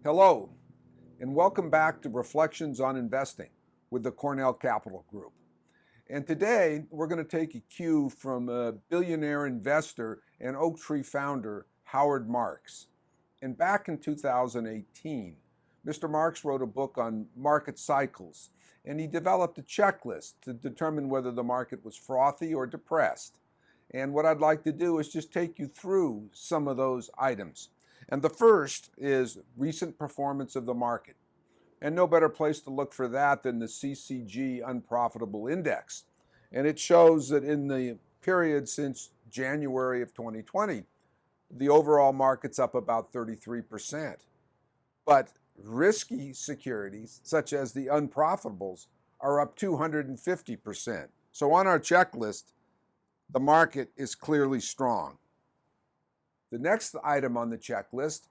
Hello, and welcome back to Reflections on Investing with the Cornell Capital Group. And today we're going to take a cue from a billionaire investor and Oaktree founder, Howard Marks. And back in 2018, Mr. Marks wrote a book on market cycles, and he developed a checklist to determine whether the market was frothy or depressed. And what I'd like to do is just take you through some of those items. And the first is recent performance of the market. And no better place to look for that than the CCG Unprofitable Index. And it shows that in the period since January of 2020, the overall market's up about 33%. But risky securities, such as the unprofitables, are up 250%. So on our checklist, the market is clearly strong. The next item on the checklist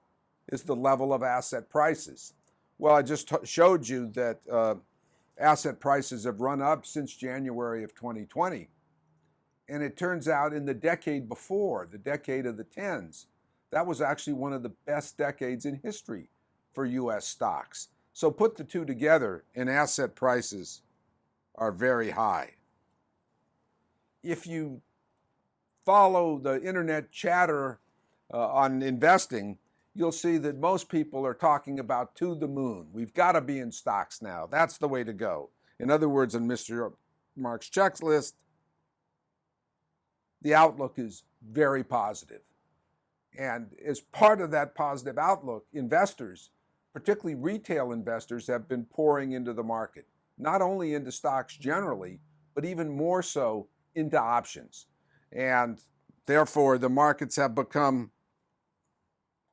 is the level of asset prices. Well, I just showed you that asset prices have run up since January of 2020. And it turns out in the decade before, the decade of the tens, that was actually one of the best decades in history for U.S. stocks. So put the two together and asset prices are very high. If you follow the internet chatter on investing, you'll see that most people are talking about to the moon. We've got to be in stocks now. That's the way to go. In other words, on Mr. Marks' checklist, the outlook is very positive. And as part of that positive outlook, investors, particularly retail investors, have been pouring into the market, not only into stocks generally, but even more so into options. And therefore, the markets have become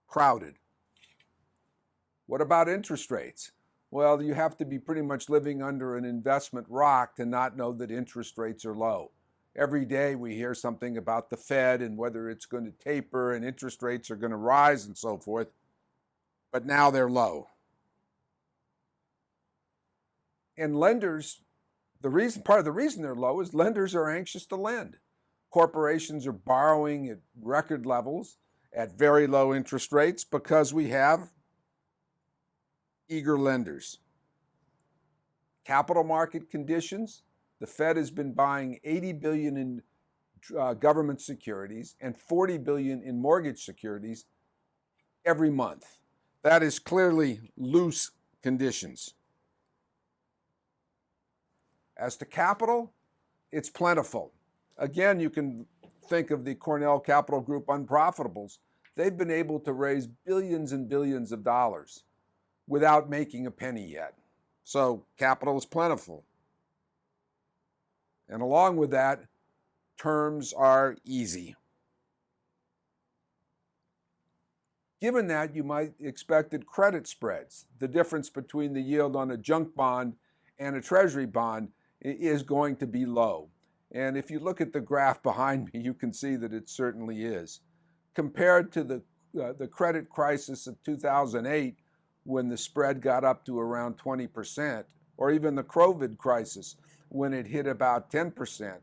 crowded. What about interest rates? Well, you have to be pretty much living under an investment rock to not know that interest rates are low. Every day we hear something about the Fed and whether it's going to taper and interest rates are going to rise and so forth, but now they're low. And lenders, part of the reason they're low is lenders are anxious to lend. Corporations are borrowing at record levels at very low interest rates because we have eager lenders. Capital market conditions, the Fed has been buying $80 billion in government securities and $40 billion in mortgage securities every month. That is clearly loose conditions. As to capital, it's plentiful. Again, you can think of the Cornell Capital Group unprofitables. They've been able to raise billions and billions of dollars without making a penny yet. So capital is plentiful. And along with that, terms are easy. Given that, you might expect credit spreads, the difference between the yield on a junk bond and a treasury bond, is going to be low. And if you look at the graph behind me, you can see that it certainly is. Compared to the credit crisis of 2008, when the spread got up to around 20%, or even the COVID crisis, when it hit about 10%,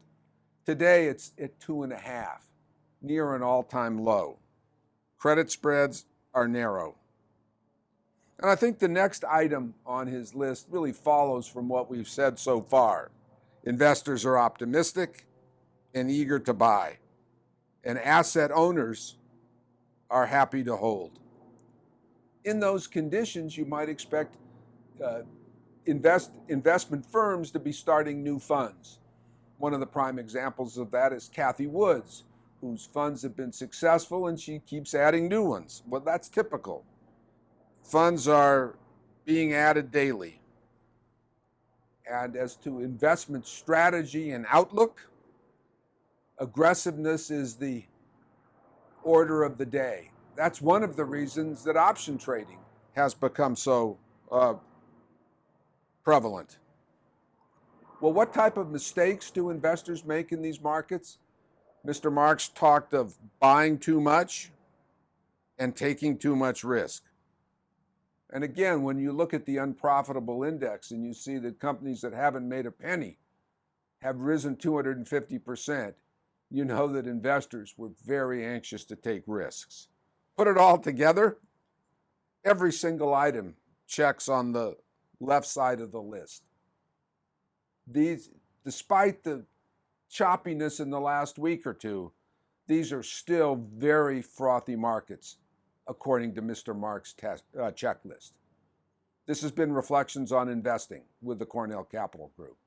today it's at 2.5, near an all-time low. Credit spreads are narrow. And I think the next item on his list really follows from what we've said so far. Investors are optimistic and eager to buy, and asset owners are happy to hold. In those conditions, you might expect investment firms to be starting new funds. One of the prime examples of that is Cathie Wood's, whose funds have been successful and she keeps adding new ones. Well, that's typical. Funds are being added daily. And as to investment strategy and outlook, aggressiveness is the order of the day. That's one of the reasons that option trading has become so prevalent. Well, what type of mistakes do investors make in these markets? Mr. Marks talked of buying too much and taking too much risk. And again, when you look at the unprofitable index and you see that companies that haven't made a penny have risen 250%, you know that investors were very anxious to take risks. Put it all together, Every single item checks on the left side of the list. These, despite the choppiness in the last week or two, these are still very frothy markets, according to Mr. Mark's checklist. This has been Reflections on Investing with the Cornell Capital Group.